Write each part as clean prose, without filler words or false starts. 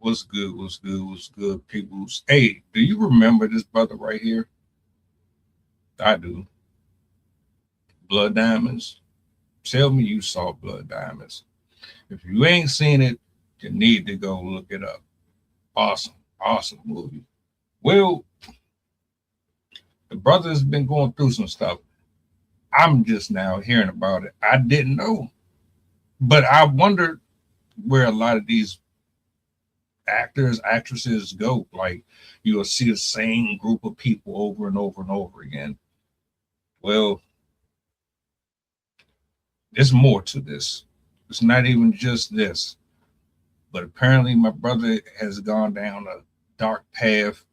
What's good? What's good? What's good, peoples? Hey, do you remember this brother right here? I do. Blood Diamonds. Tell me you saw Blood Diamonds. If you ain't seen it, you need to go look it up. Awesome, awesome movie. Well, the brother's been going through some stuff. I'm just now hearing about it. I didn't know, but I wondered where a lot of these actors, actresses go. Like you'll see the same group of people over and over and over again. Well, there's more to this. It's not even just this, but apparently my brother has gone down a dark path,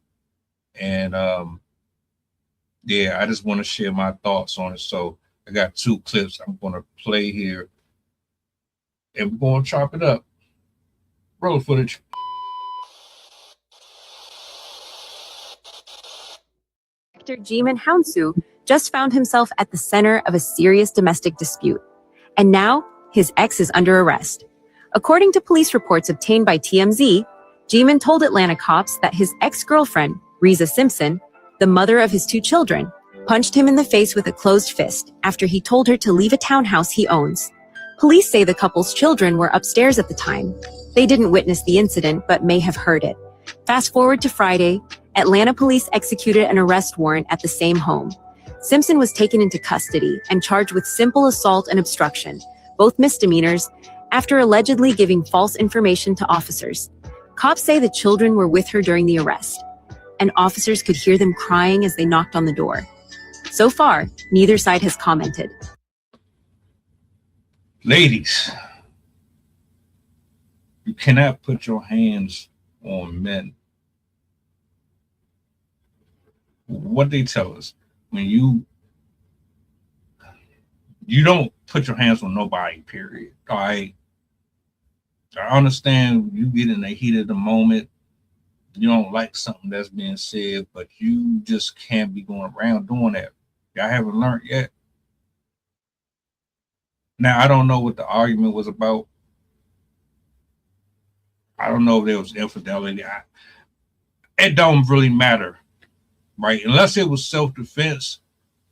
and yeah, I just want to share my thoughts on it. So I got two clips I'm going to play here, and we're going to chop it up. Roll footage. Actor Djimon Hounsou just found himself at the center of a serious domestic dispute, and now his ex is under arrest. According to police reports obtained by TMZ, Djimon told Atlanta cops that his ex-girlfriend, Reza Simpson, the mother of his two children, punched him in the face with a closed fist after he told her to leave a townhouse he owns. Police say the couple's children were upstairs at the time. They didn't witness the incident, but may have heard it. Fast forward to Friday, Atlanta police executed an arrest warrant at the same home. Simpson was taken into custody and charged with simple assault and obstruction, both misdemeanors, after allegedly giving false information to officers. Cops say the children were with her during the arrest, and officers could hear them crying as they knocked on the door. So far, neither side has commented. Ladies, you cannot put your hands on men. What they tell us, when you don't put your hands on nobody, period. All right. I understand you get in the heat of the moment. You don't like something that's being said, but you just can't be going around doing that. Y'all haven't learned yet. Now, I don't know what the argument was about. I don't know if there was infidelity. It don't really matter, right? Unless it was self-defense,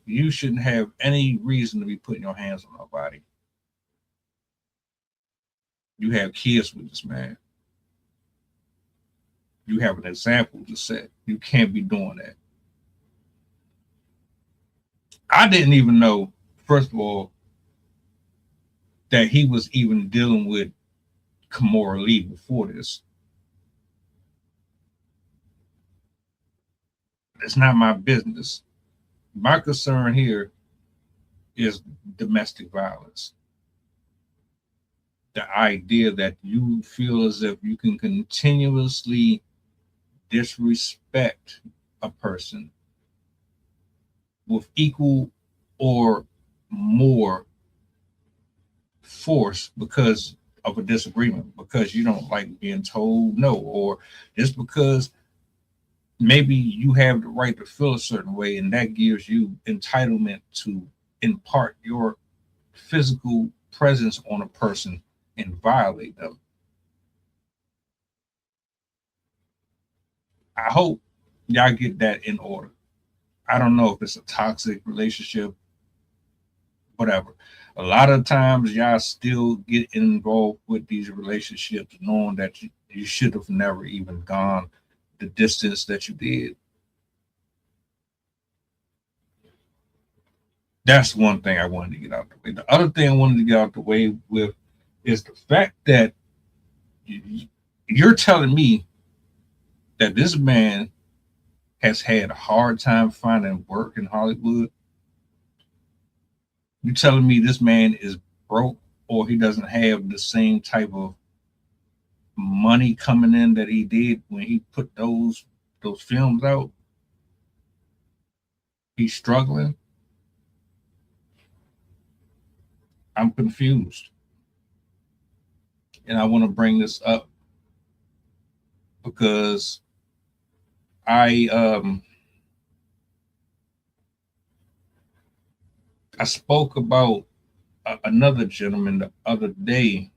you shouldn't have any reason to be putting your hands on nobody. You have kids with this man. You have an example to set. You can't be doing that. I didn't even know, first of all, that he was even dealing with Kimora Lee before this. It's not my business. My concern here is domestic violence. The idea that you feel as if you can continuously disrespect a person with equal or more force because of a disagreement, because you don't like being told no, or just because maybe you have the right to feel a certain way and that gives you entitlement to impart your physical presence on a person and violate them. I hope y'all get that in order. I don't know if it's a toxic relationship, whatever. A lot of times y'all still get involved with these relationships knowing that you should have never even gone the distance that you did. That's one thing I wanted to get out the way. The other thing I wanted to get out the way with is the fact that you're telling me that this man has had a hard time finding work in Hollywood. You're telling me this man is broke or he doesn't have the same type of money coming in that he did when he put those films out? He's struggling. I'm confused. And I want to bring this up because I spoke about another gentleman the other day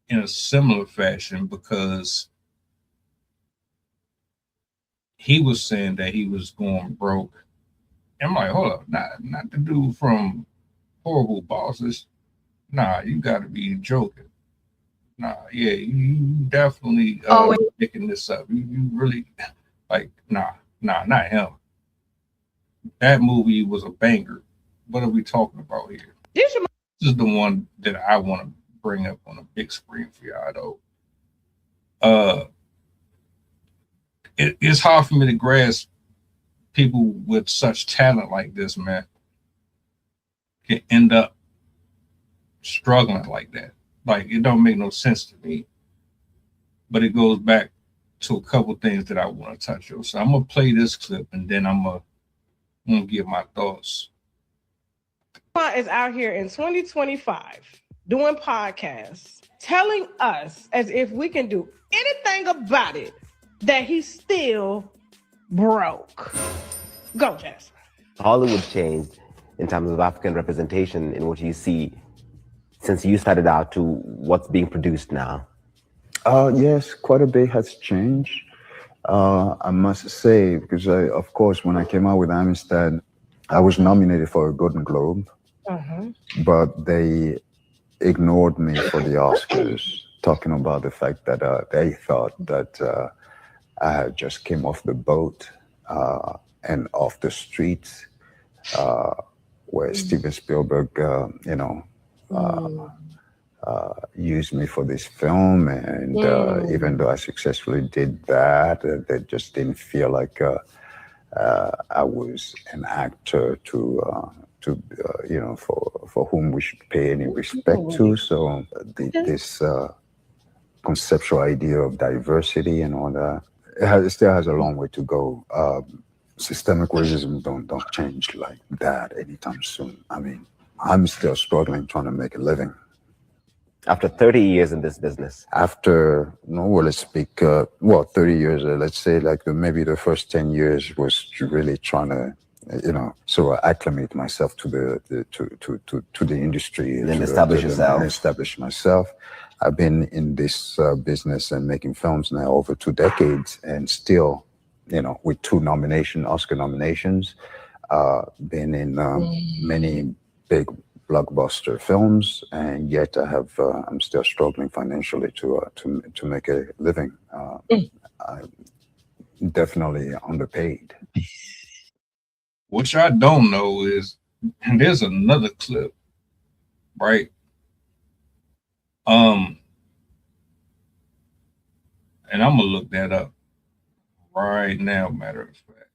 in a similar fashion because he was saying that he was going broke. And I'm like, hold up, not the dude from Horrible Bosses. Nah, you got to be joking. Nah, yeah, you definitely picking this up. You really like, nah, not him. That movie was a banger. What are we talking about here? This is the one that I want to bring up on a big screen for y'all, though. It's hard for me to grasp people with such talent like this, man, can end up struggling like that. Like, it don't make no sense to me. But it goes back to a couple things that I want to touch on. So I'm gonna play this clip and then I'm gonna give my thoughts. Is out here in 2025 doing podcasts, telling us as if we can do anything about it, that he's still broke. Go, Jasper. Hollywood changed in terms of African representation in what you see since you started out to what's being produced now? Yes, quite a bit has changed. I must say, because of course, when I came out with Amistad, I was nominated for a Golden Globe, but they ignored me for the Oscars, talking about the fact that they thought that I had just came off the boat and off the streets, where Steven Spielberg, used me for this film, and even though I successfully did that, they just didn't feel like I was an actor for whom we should pay any respect to. So this conceptual idea of diversity and all that, it still has a long way to go. Systemic racism don't change like that anytime soon. I mean, I'm still struggling trying to make a living. After 30 years in this business? After, 30 years, let's say like maybe the first 10 years was really trying to, sort of acclimate myself to the industry. And then establish yourself. Establish myself. I've been in this business and making films now over 2 decades, and still, with 2 Oscar nominations, been in many big blockbuster films, and yet I'm still struggling financially to make a living. I'm definitely underpaid. What y'all don't know is, and there's another clip, right? And I'm gonna look that up right now, matter of fact.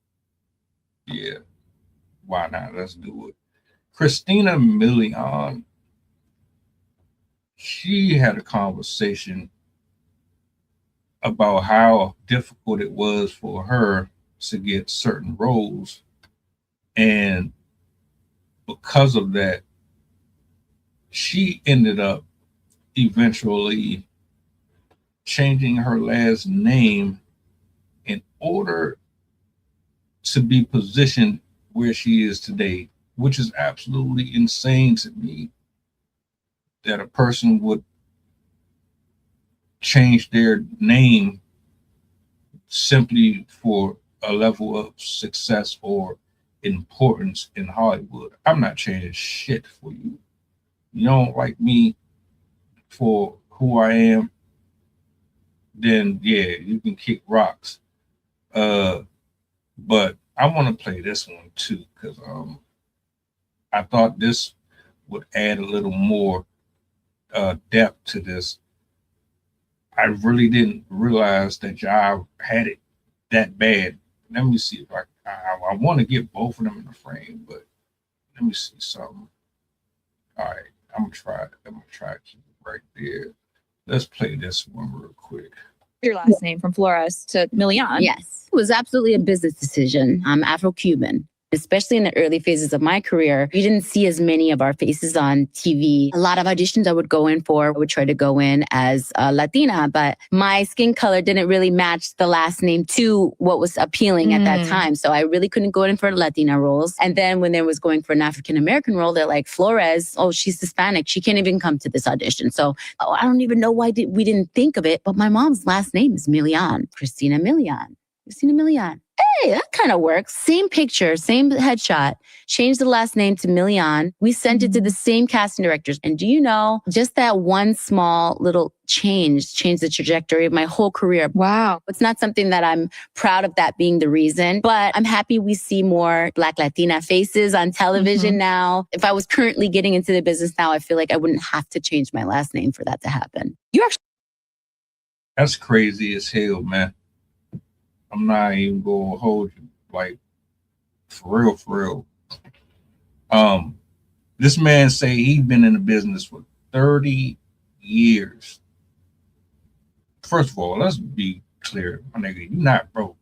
Yeah, why not? Let's do it. Christina Milian, she had a conversation about how difficult it was for her to get certain roles. And because of that, she ended up eventually changing her last name in order to be positioned where she is today, which is absolutely insane to me, that a person would change their name simply for a level of success or importance in Hollywood. I'm not changing shit for you. You don't like me for who I am, then yeah, you can kick rocks. But I want to play this one too, because I thought this would add a little more depth to this. I really didn't realize that y'all had it that bad. Let me see if I want to get both of them in the frame, but let me see something. All right, I'm gonna try to keep it right there. Let's play this one real quick. Your last name from Flores to Milian. Yes, it was absolutely a business decision. I'm Afro-Cuban. Especially in the early phases of my career, you didn't see as many of our faces on TV. A lot of auditions I would go in for, I would try to go in as a Latina, but my skin color didn't really match the last name to what was appealing at that time. So I really couldn't go in for Latina roles. And then when there was going for an African-American role, they're like, Flores, oh, she's Hispanic. She can't even come to this audition. So I don't even know why we didn't think of it, but my mom's last name is Milian, Christina Milian. Hey, that kind of works. Same picture, same headshot. Changed the last name to Milian. We sent it to the same casting directors. And do you know, just that one small little changed the trajectory of my whole career. Wow. It's not something that I'm proud of that being the reason, but I'm happy we see more Black Latina faces on television now. If I was currently getting into the business now, I feel like I wouldn't have to change my last name for that to happen. That's crazy as hell, man. I'm not even gonna hold you, like, for real. This man say he been in the business for 30 years. First of all, let's be clear, my nigga, you not broke.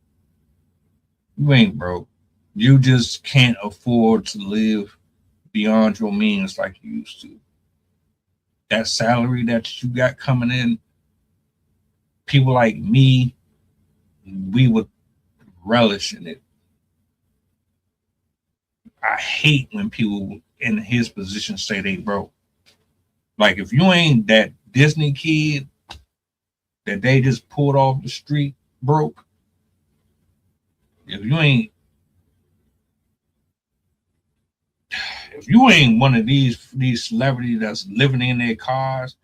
You ain't broke. You just can't afford to live beyond your means like you used to. That salary that you got coming in, people like me, we would relish in it. I hate when people in his position say they broke. Like, if you ain't that Disney kid that they just pulled off the street broke, if you ain't one of these celebrities that's living in their cars,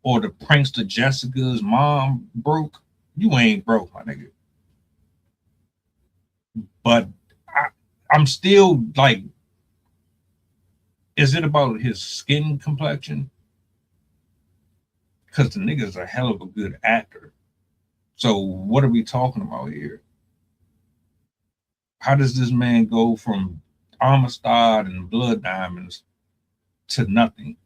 or the prankster Jessica's mom broke, you ain't broke, my nigga. But I'm still like, is it about his skin complexion? Because the nigga's a hell of a good actor. So what are we talking about here? How does this man go from Amistad and Blood Diamonds to nothing?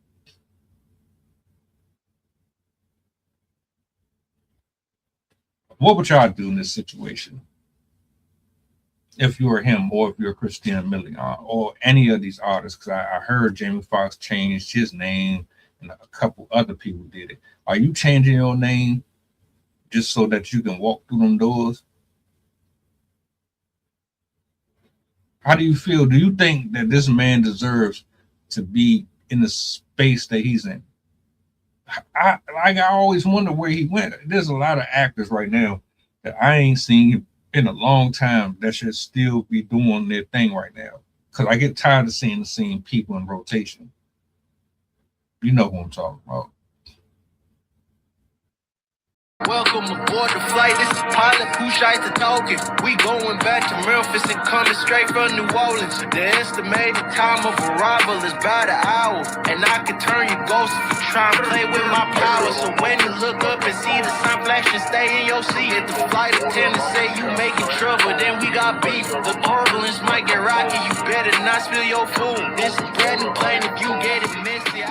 What would y'all do in this situation? If you were him, or if you're Christina Milian, or any of these artists, because I heard Jamie Foxx changed his name and a couple other people did it. Are you changing your name just so that you can walk through them doors? How do you feel? Do you think that this man deserves to be in the space that he's in? I always wonder where he went. There's a lot of actors right now that I ain't seen in a long time that should still be doing their thing right now. Because I get tired of seeing the same people in rotation. You know who I'm talking about. Welcome aboard the flight. This is pilot Pusha talking. We going back to Memphis and coming straight from New Orleans. The estimated time of arrival is about an hour, and I can turn you ghost if you try and play with my power. So when you look up and see the sun flash and stay in your seat, if the flight attendant say you making trouble, then we got beef. The turbulence might get rocky. You better not spill your food. This is bread and plain. If you get it messy,